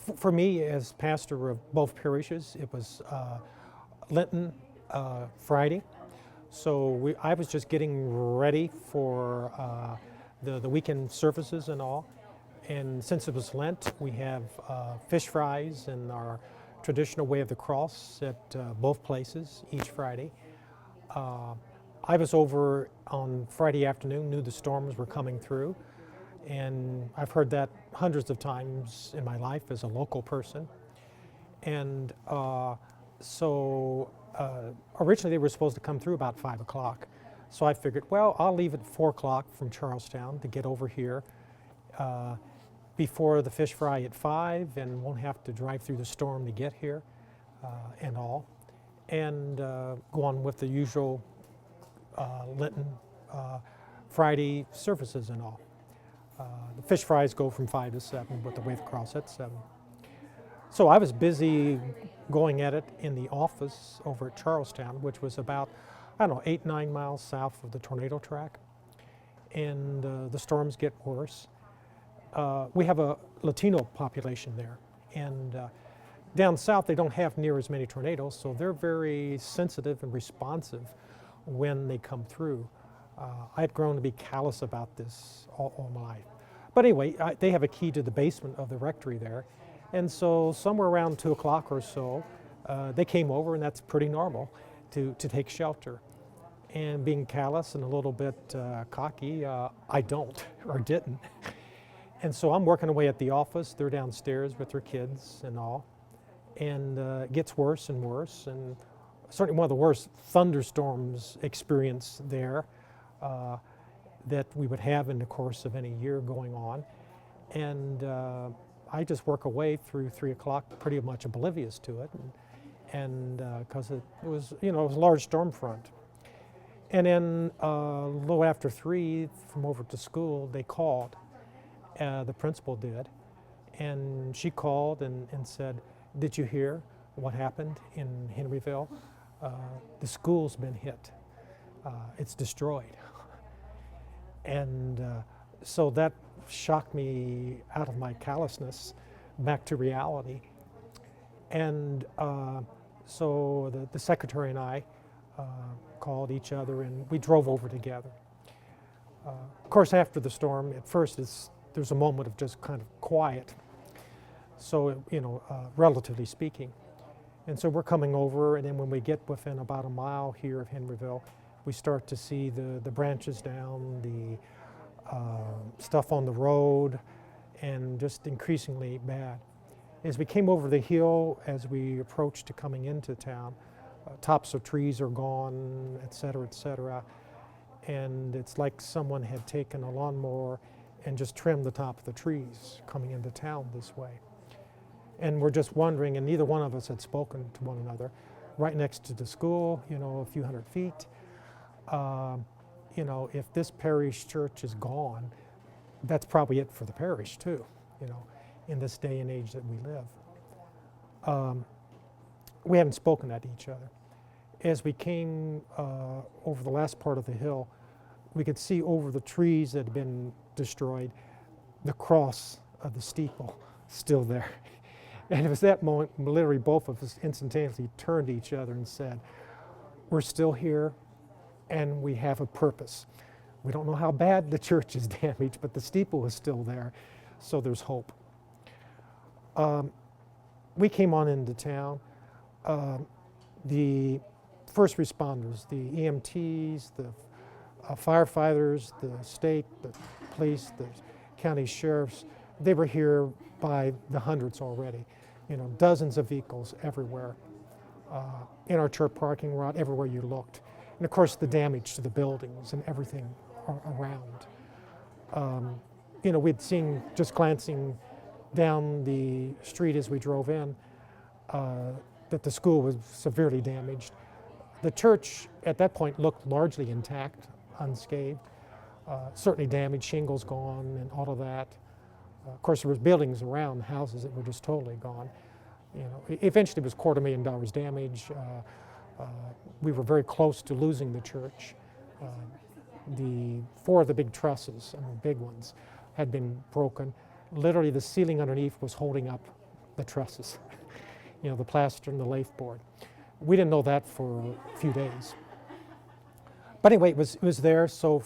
For me, as pastor of both parishes, it was Lenten Friday. So I was just getting ready for the weekend services and all. And since it was Lent, we have fish fries and our traditional way of the cross at both places each Friday. I was over on Friday afternoon, knew the storms were coming through, and I've heard that hundreds of times in my life as a local person. And originally they were supposed to come through about 5 o'clock. So I figured, well, I'll leave at 4 o'clock from Charlestown to get over here before the fish fry at 5 and won't have to drive through the storm to get here and all. And go on with the usual Lenten Friday services and all. The fish fries go from 5 to 7 with the way of the cross at 7. So I was busy going at it in the office over at Charlestown, which was about, I don't know, 8-9 miles south of the tornado track. And the storms get worse. We have a Latino population there. And down south, they don't have near as many tornadoes, so they're very sensitive and responsive when they come through. I had grown to be callous about this all my life. But anyway, they have a key to the basement of the rectory there. And so somewhere around 2 o'clock or so, they came over, and that's pretty normal, to take shelter. And being callous and a little bit cocky, I don't, or didn't. And so I'm working away at the office. They're downstairs with their kids and all. And it gets worse and worse. And certainly one of the worst thunderstorms experienced there that we would have in the course of any year going on. And I just work away through 3 o'clock, pretty much oblivious to it. And because it was, it was a large storm front. And then a little after 3, from over to school, they called. The principal did. And she called and said, "Did you hear what happened in Henryville? The school's been hit. It's destroyed." And so that shocked me out of my callousness back to reality. And so the secretary and I called each other, and we drove over together. Of course, after the storm, at first there's a moment of just kind of quiet, so relatively speaking. And so we're coming over, and then when we get within about a mile here of Henryville, we start to see the branches down, the stuff on the road, and just increasingly bad. As we came over the hill, as we approached to coming into town, tops of trees are gone, et cetera, and it's like someone had taken a lawnmower and just trimmed the top of the trees coming into town this way. And we're just wondering, and neither one of us had spoken to one another, right next to the school, a few hundred feet. If this parish church is gone, that's probably it for the parish too, in this day and age that we live. We haven't spoken at each other. As we came over the last part of the hill, we could see over the trees that had been destroyed, the cross of the steeple still there. And it was that moment, literally both of us instantaneously turned to each other and said, "We're still here, and we have a purpose. We don't know how bad the church is damaged, but the steeple is still there, so there's hope." We came on into town. The first responders, the EMTs, the firefighters, the state, the police, the county sheriffs, they were here by the hundreds already. Dozens of vehicles everywhere. In our church parking lot, everywhere you looked. And of course the damage to the buildings and everything around. We'd seen, just glancing down the street as we drove in, that the school was severely damaged. The church at that point looked largely intact, unscathed. Certainly damaged, shingles gone and all of that. Of course, there was buildings around, houses that were just totally gone. Eventually it was $250,000 damage. We were very close to losing the church. Four of the big trusses, big ones, had been broken. Literally the ceiling underneath was holding up the trusses, the plaster and the lath board. We didn't know that for a few days. But anyway, it was there, so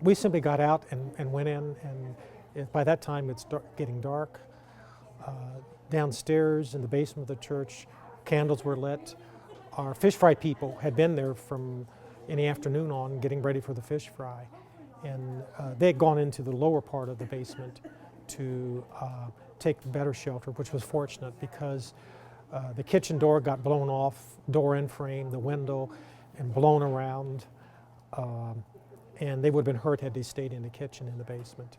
we simply got out and went in, and by that time it's getting dark. Downstairs in the basement of the church, candles were lit. Our fish fry people had been there from in the afternoon on getting ready for the fish fry. And they had gone into the lower part of the basement to take better shelter, which was fortunate because the kitchen door got blown off, door and frame, the window, and blown around. And they would have been hurt had they stayed in the kitchen in the basement.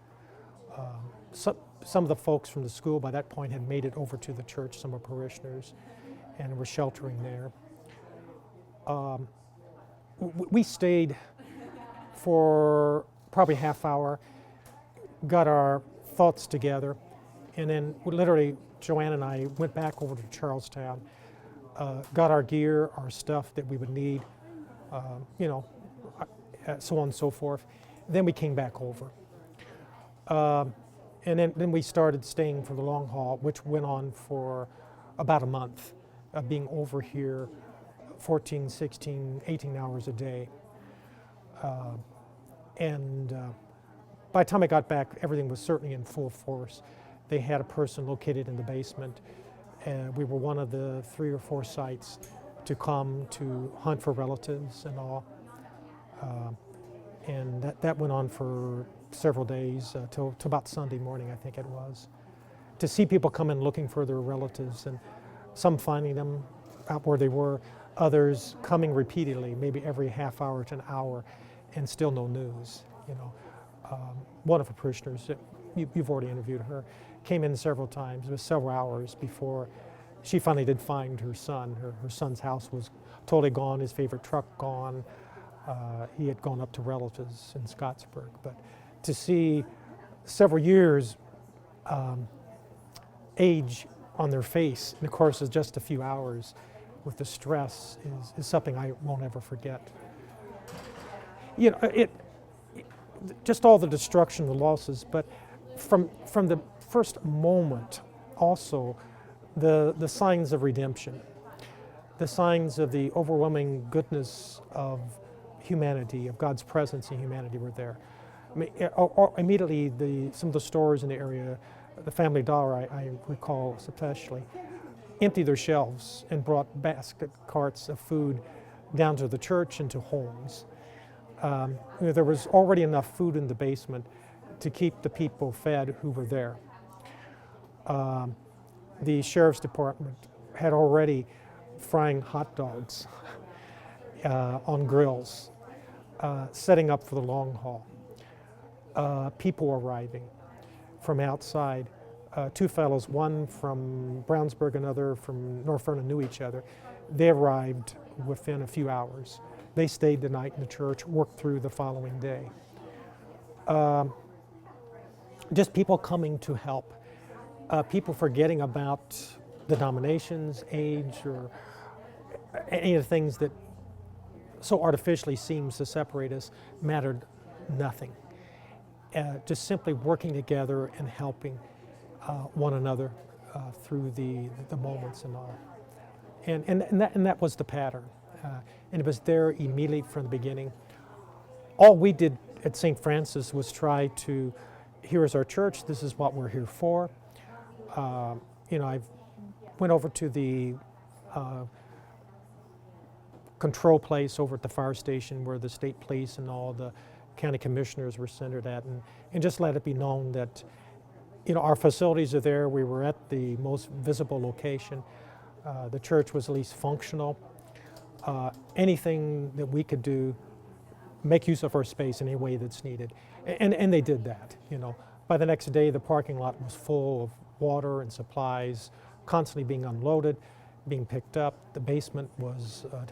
Some of the folks from the school by that point had made it over to the church, some of parishioners, and were sheltering there. We stayed for probably half hour, got our thoughts together, and then literally Joanne and I went back over to Charlestown, got our gear, our stuff that we would need, so on and so forth. Then we came back over. And then we started staying for the long haul, which went on for about a month, being over here 14, 16, 18 hours a day. And by the time I got back, everything was certainly in full force. They had a person located in the basement. We were one of the 3 or 4 sites to come to hunt for relatives and all. And that went on for several days, till about Sunday morning, I think it was. To see people come in looking for their relatives, and some finding them out where they were, others coming repeatedly, maybe every half hour to an hour, and still no news. One of the parishioners, you've already interviewed her, came in several times. It was several hours before she finally did find her son. Her son's house was totally gone, his favorite truck gone. He had gone up to relatives in Scottsburg. But to see several years age on their face in the course of just a few hours with the stress is something I won't ever forget. Just all the destruction, the losses, but from the first moment also the signs of redemption, the signs of the overwhelming goodness of humanity, of God's presence in humanity were there. Immediately, some of the stores in the area, the Family Dollar, I recall especially, emptied their shelves and brought basket carts of food down to the church and to homes. There was already enough food in the basement to keep the people fed who were there. The sheriff's department had already frying hot dogs on grills, setting up for the long haul. People arriving from outside. 2 fellows, one from Brownsburg, another from North Vernon, knew each other. They arrived within a few hours. They stayed the night in the church, worked through the following day. Just people coming to help. People forgetting about denominations, age, or any of the things that so artificially seems to separate us mattered nothing. Just simply working together and helping one another through the moments and all. And that was the pattern. And it was there immediately from the beginning. All we did at St. Francis was try to, here is our church, this is what we're here for. I went over to the control place over at the fire station where the state police and all the county commissioners were centered at, and just let it be known that our facilities are there. We were at the most visible location. The church was at least functional. Anything that we could do, make use of our space in any way that's needed. And they did that. By the next day, the parking lot was full of water and supplies, constantly being unloaded, being picked up. The basement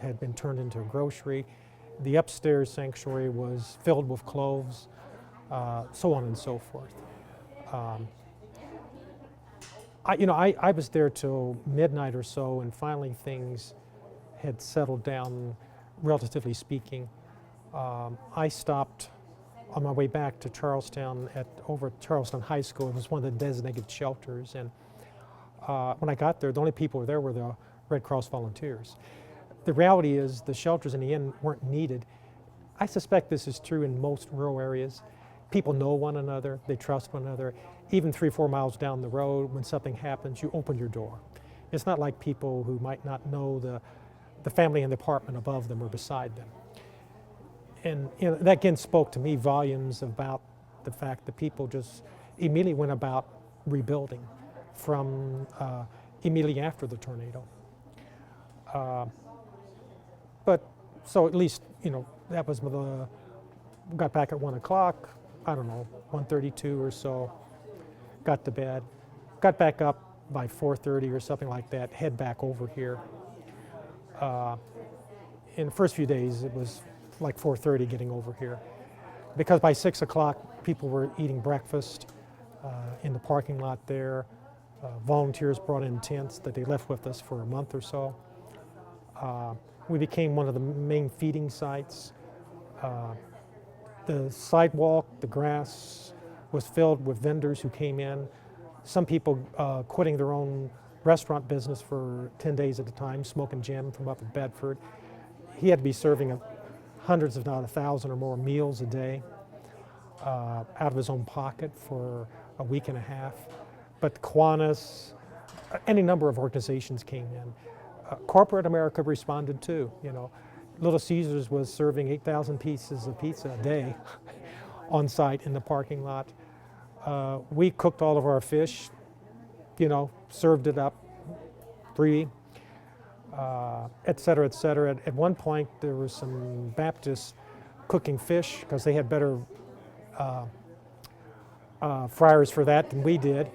had been turned into a grocery. The upstairs sanctuary was filled with clothes, so on and so forth. I was there till midnight or so, and finally things had settled down, relatively speaking. I stopped on my way back to Charlestown over at Charlestown High School. It was one of the designated shelters, and When I got there, the only people there were the Red Cross volunteers. The reality is the shelters in the end weren't needed. I suspect this is true in most rural areas. People know one another, they trust one another. Even 3 or 4 miles down the road, when something happens, you open your door. It's not like people who might not know the family in the apartment above them or beside them. And that again spoke to me volumes about the fact that people just immediately went about rebuilding from immediately after the tornado. But so at least, that was got back at 1 o'clock, I don't know, 1:32 or so, got to bed, got back up by 4:30 or something like that, head back over here. In the first few days, it was like 4:30 getting over here. Because by 6 o'clock, people were eating breakfast in the parking lot there. Volunteers brought in tents that they left with us for a month or so. We became one of the main feeding sites. The sidewalk, the grass was filled with vendors who came in. Some people quitting their own restaurant business for 10 days at a time. Smoking Jim from up in Bedford. He had to be serving hundreds, if not 1,000 or more meals a day out of his own pocket for a week and a half. But Kiwanis, any number of organizations came in. Corporate America responded too. Little Caesars was serving 8,000 pieces of pizza a day on site in the parking lot. We cooked all of our fish, served it up free, et cetera, et cetera. At one point, there were some Baptists cooking fish because they had better fryers for that than we did,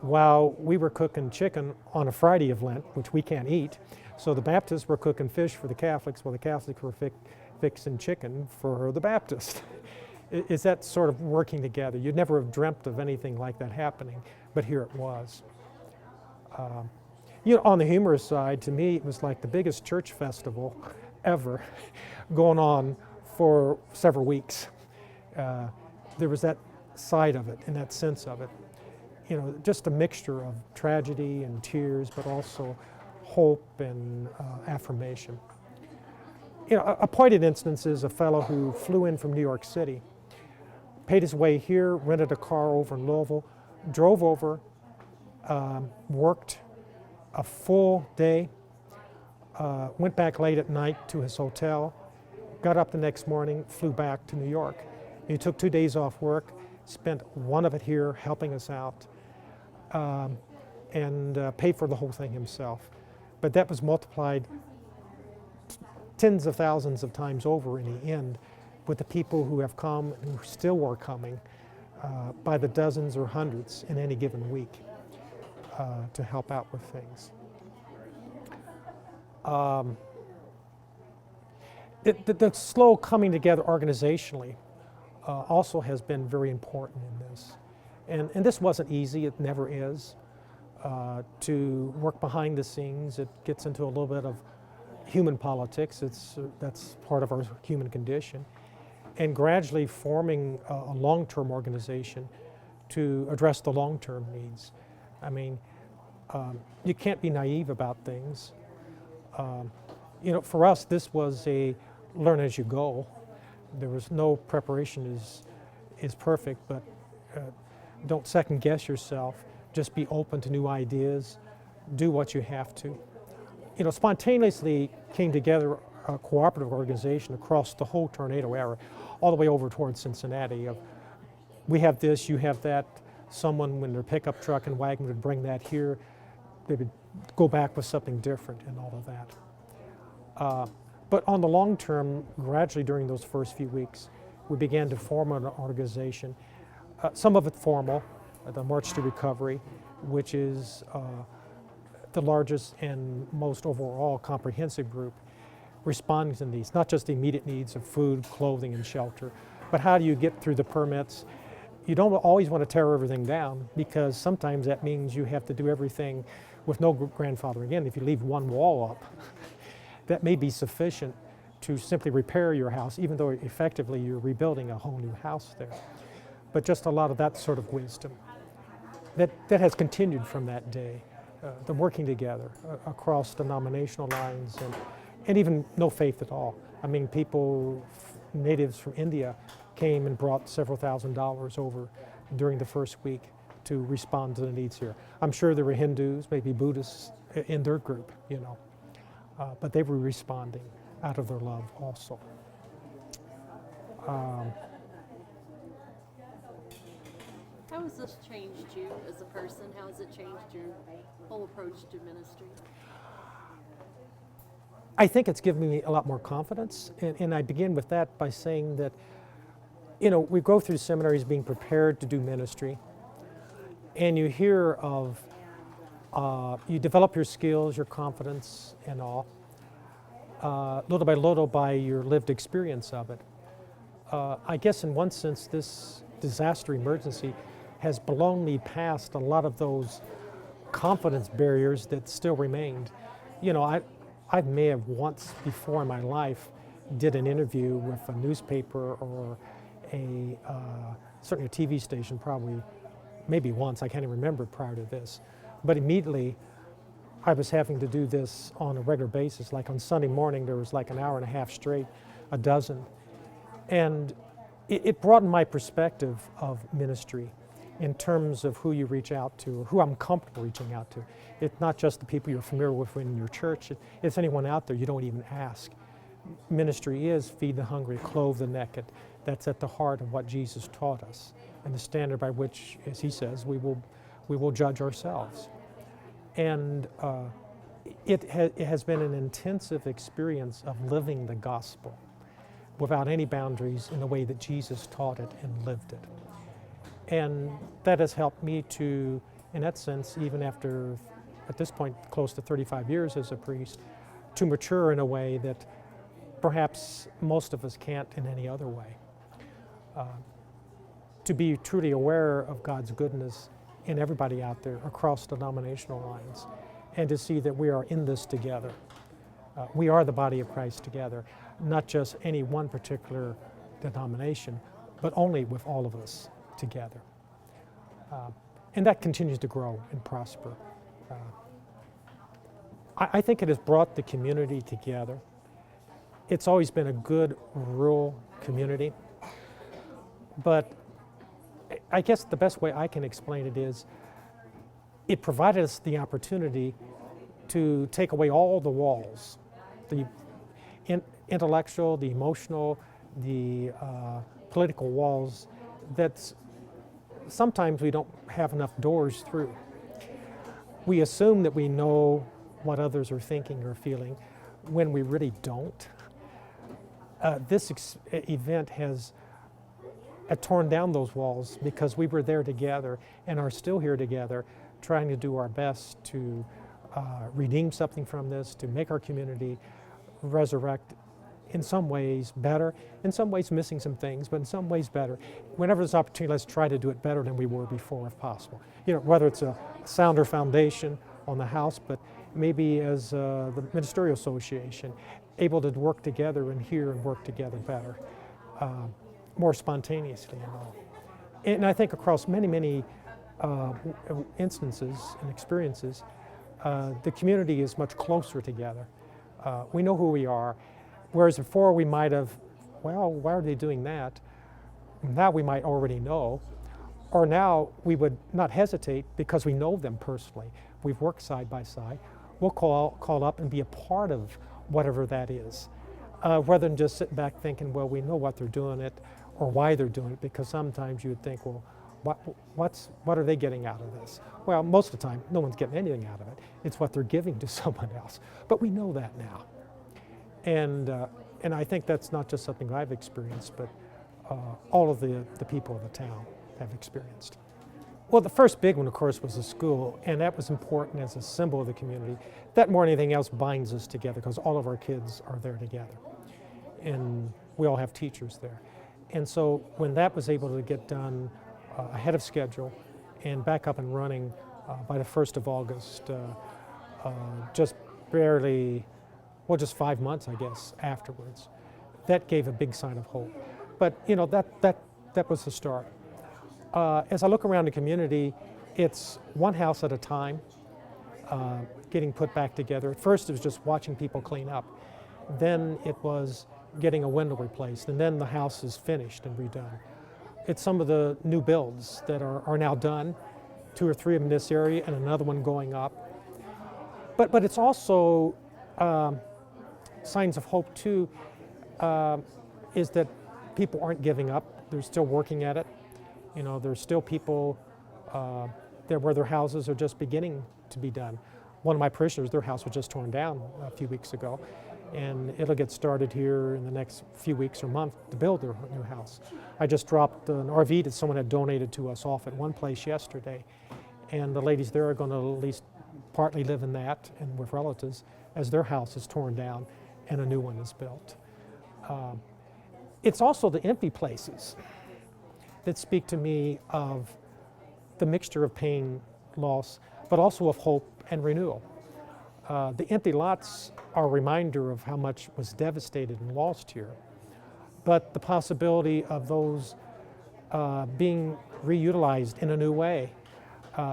while we were cooking chicken on a Friday of Lent, which we can't eat. So the Baptists were cooking fish for the Catholics, while the Catholics were fixing chicken for the Baptists. Is that sort of working together? You'd never have dreamt of anything like that happening, but here it was. On the humorous side, to me, it was like the biggest church festival ever going on for several weeks. There was that side of it and that sense of it. Just a mixture of tragedy and tears, but also hope and affirmation. A pointed instance is a fellow who flew in from New York City, paid his way here, rented a car over in Louisville, drove over, worked a full day, went back late at night to his hotel, got up the next morning, flew back to New York. He took 2 days off work, spent one of it here helping us out, and paid for the whole thing himself. But that was multiplied tens of thousands of times over in the end with the people who have come and who still are coming by the dozens or hundreds in any given week to help out with things. The slow coming together organizationally also has been very important in this. And this wasn't easy, it never is. To work behind the scenes, it gets into a little bit of human politics. That's part of our human condition. And gradually forming a long-term organization to address the long-term needs. I mean, you can't be naive about things. For us, this was a learn as you go. There was no preparation is perfect, but don't second guess yourself. Just be open to new ideas. Do what you have to. Spontaneously came together a cooperative organization across the whole tornado area, all the way over towards Cincinnati. We have this, you have that. Someone, when their pickup truck and wagon would bring that here, they would go back with something different and all of that. But on the long term, gradually during those first few weeks, we began to form an organization, some of it formal, the March to Recovery, which is the largest and most overall comprehensive group responding to these, not just the immediate needs of food, clothing, and shelter, but how do you get through the permits? You don't always want to tear everything down, because sometimes that means you have to do everything with no grandfathering in. If you leave one wall up, that may be sufficient to simply repair your house, even though effectively you're rebuilding a whole new house there. But just a lot of that sort of wisdom that has continued from that day. the working together across denominational lines and even no faith at all. I mean, natives from India came and brought several $1,000s over during the first week to respond to the needs here. I'm sure there were Hindus, maybe Buddhists in their group, you know, but they were responding out of their love also. How has this changed you as a person? How has it changed your whole approach to ministry? I think it's given me a lot more confidence, and I begin with that by saying that, you know, we go through seminaries being prepared to do ministry, and you hear of, you develop your skills, your confidence, and all, little by your lived experience of it. I guess in one sense, this disaster emergency has blown me past a lot of those confidence barriers that still remained. You know, I may have once before in my life did an interview with a newspaper or certainly a TV station, probably, maybe once, I can't even remember prior to this. But immediately I was having to do this on a regular basis. Like on Sunday morning, there was like an hour and a half straight, a dozen. And it broadened my perspective of ministry in terms of who you reach out to, or who I'm comfortable reaching out to. It's not just the people you're familiar with in your church. It's anyone out there you don't even ask. Ministry is feed the hungry, clothe the naked. That's at the heart of what Jesus taught us, and the standard by which, as he says, we will judge ourselves. And it has been an intensive experience of living the gospel without any boundaries in the way that Jesus taught it and lived it. And that has helped me to, in that sense, even after, at this point, close to 35 years as a priest, to mature in a way that perhaps most of us can't in any other way. To be truly aware of God's goodness in everybody out there across denominational lines, and to see that we are in this together. We are the body of Christ together, not just any one particular denomination, but only with all of us together. And that continues to grow and prosper. I think it has brought the community together. It's always been a good rural community, but I guess the best way I can explain it is it provided us the opportunity to take away all the walls, the intellectual, the emotional, the political walls that sometimes we don't have enough doors through. We assume that we know what others are thinking or feeling when we really don't. This event has torn down those walls because we were there together and are still here together, trying to do our best to redeem something from this, to make our community resurrect in some ways better, in some ways missing some things, but in some ways better. Whenever there's opportunity, let's try to do it better than we were before if possible. You know, whether it's a sounder foundation on the house, but maybe as the Ministerial Association, able to work together and hear and work together better, more spontaneously and all. And I think across many instances and experiences, the community is much closer together. We know who we are, whereas before we might have, well, why are they doing that? Now we might already know, or now we would not hesitate because we know them personally. We've worked side by side. We'll call up and be a part of whatever that is, rather than just sitting back thinking, well, we know what they're doing it or why they're doing it, because sometimes you would think, well, what are they getting out of this? Well, most of the time, no one's getting anything out of it. It's what they're giving to someone else. But we know that now. And I think that's not just something I've experienced, but all of the people of the town have experienced. Well, the first big one, of course, was the school, and that was important as a symbol of the community. That more than anything else binds us together because all of our kids are there together. And we all have teachers there. And so when that was able to get done ahead of schedule and back up and running by the 1st of August, just barely, well, just 5 months, I guess, afterwards, that gave a big sign of hope. But, you know, that was the start. As I look around the community, it's one house at a time. getting put back together. At first it was just watching people clean up. Then it was getting a window replaced, and then the house is finished and redone. It's some of the new builds that are now done, 2 or 3 of them in this area and another one going up. But it's also signs of hope too, is that people aren't giving up. They're still working at it. You know, there's still people there where their houses are just beginning to be done. One of my parishioners, their house was just torn down a few weeks ago, and it'll get started here in the next few weeks or month to build their new house. I just dropped an RV that someone had donated to us off at one place yesterday, and the ladies there are going to at least partly live in that and with relatives as their house is torn down and a new one is built. It's also the empty places that speak to me of the mixture of pain, loss, but also of hope and renewal. The empty lots are a reminder of how much was devastated and lost here, but the possibility of those being reutilized in a new way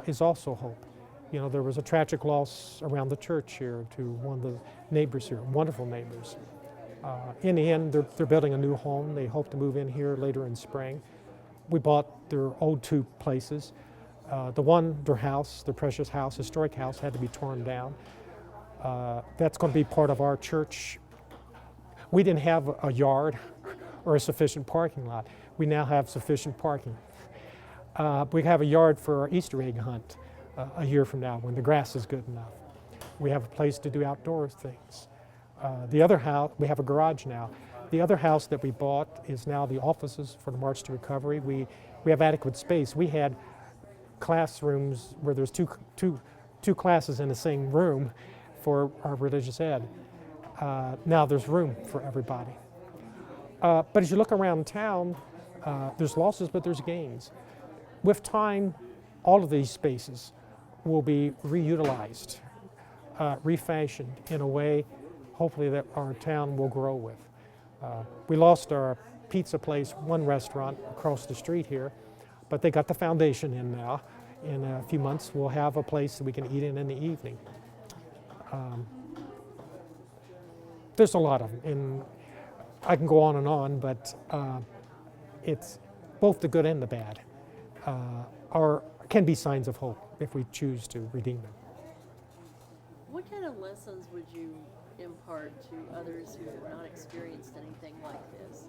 is also hope. You know, there was a tragic loss around the church here to one of the neighbors here, wonderful neighbors. In the end, they're building a new home. They hope to move in here later in spring. We bought their old 2 places. Their house, their precious house, historic house, had to be torn down. That's going to be part of our church. We didn't have a yard or a sufficient parking lot. We now have sufficient parking. We have a yard for our Easter egg hunt a year from now when the grass is good enough. We have a place to do outdoor things. The other house, we have a garage now. The other house that we bought is now the offices for the March to Recovery. We have adequate space. We had classrooms where there's two classes in the same room for our religious ed. Now there's room for everybody. But as you look around town, there's losses, but there's gains. With time, all of these spaces will be reutilized, refashioned in a way, hopefully, that our town will grow with. We lost our pizza place, one restaurant across the street here, but they got the foundation in now. In a few months, we'll have a place that we can eat in the evening. There's a lot of them, and I can go on, but it's both the good and the bad can be signs of hope if we choose to redeem them. What kind of lessons would you impart to others who have not experienced anything like this?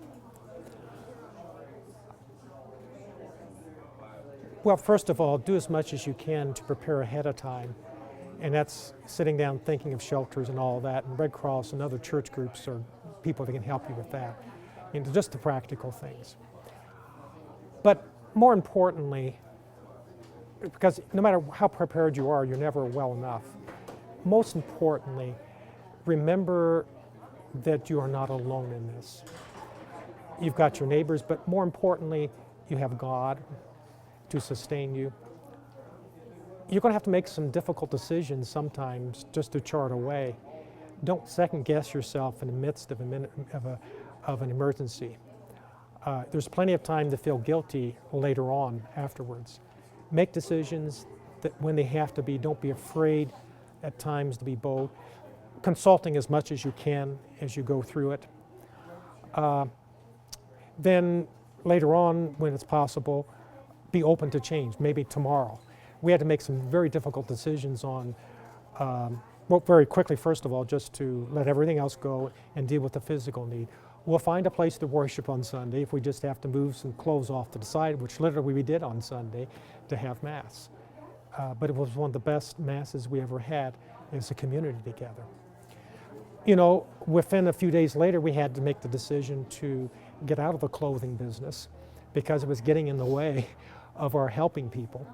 Well, first of all, do as much as you can to prepare ahead of time. And that's sitting down thinking of shelters and all that. And Red Cross and other church groups are people that can help you with that. And just the practical things. But more importantly, because no matter how prepared you are, you're never well enough. Most importantly, remember that you are not alone in this. You've got your neighbors, but more importantly, you have God to sustain you. You're going to have to make some difficult decisions sometimes just to chart a way. Don't second guess yourself in the midst of an emergency. There's plenty of time to feel guilty later on afterwards. Make decisions that when they have to be, don't be afraid at times to be bold. Consulting as much as you can as you go through it. Then later on, when it's possible, be open to change, maybe tomorrow. We had to make some very difficult decisions on, well, very quickly, first of all, just to let everything else go and deal with the physical need. We'll find a place to worship on Sunday if we just have to move some clothes off to the side, which literally we did on Sunday to have Mass. But it was one of the best Masses we ever had as a community together. You know, within a few days later, we had to make the decision to get out of the clothing business because it was getting in the way of our helping people,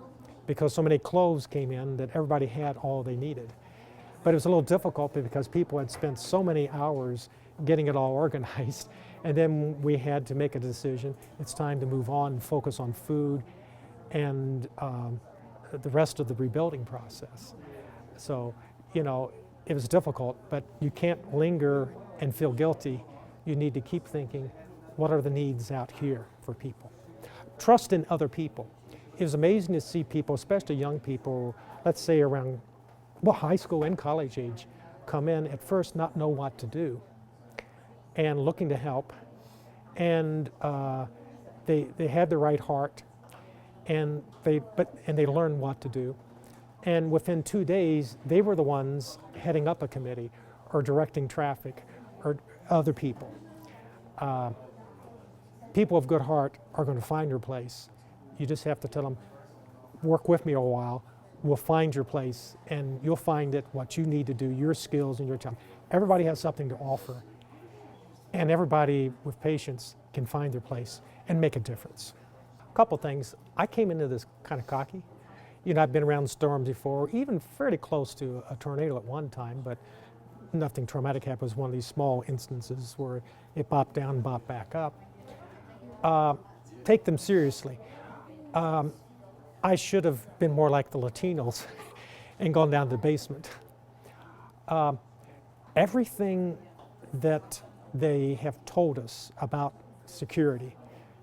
because so many clothes came in that everybody had all they needed. But it was a little difficult because people had spent so many hours getting it all organized, and then we had to make a decision. It's time to move on and focus on food and the rest of the rebuilding process. So, you know, it was difficult, but you can't linger and feel guilty. You need to keep thinking, what are the needs out here for people? Trust in other people. It was amazing to see people, especially young people, let's say around well, high school and college age, come in at first not know what to do and looking to help. And they had the right heart, and they learned what to do. And within 2 days, they were the ones heading up a committee or directing traffic or other people. People of good heart are going to find your place. You just have to tell them, work with me a while, we'll find your place, and you'll find it what you need to do, your skills and your time. Everybody has something to offer, and everybody with patience can find their place and make a difference. A couple things. I came into this kind of cocky. You know, I've been around storms before, even fairly close to a tornado at one time, but nothing traumatic happened. It was one of these small instances where it bopped down and bopped back up. Take them seriously. I should have been more like the Latinos and gone down to the basement. Everything that they have told us about security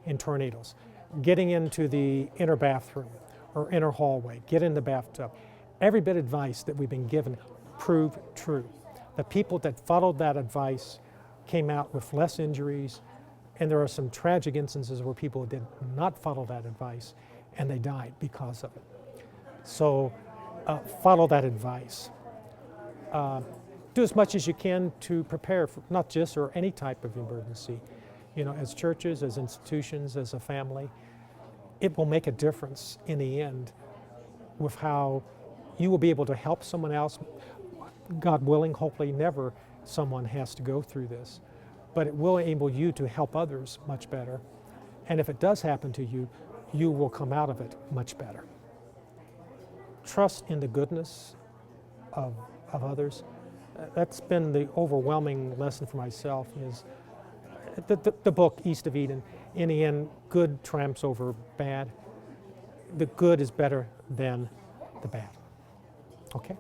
in tornadoes, getting into the inner bathroom or inner hallway, get in the bathtub, every bit of advice that we've been given proved true. The people that followed that advice came out with less injuries, and there are some tragic instances where people did not follow that advice and they died because of it. So follow that advice. Do as much as you can to prepare for not just or any type of emergency. You know, as churches, as institutions, as a family, it will make a difference in the end with how you will be able to help someone else. God willing, hopefully never someone has to go through this, but it will enable you to help others much better. And if it does happen to you, you will come out of it much better. Trust in the goodness of others. That's been the overwhelming lesson for myself, is the book East of Eden. In the end, good triumphs over bad. The good is better than the bad. Okay?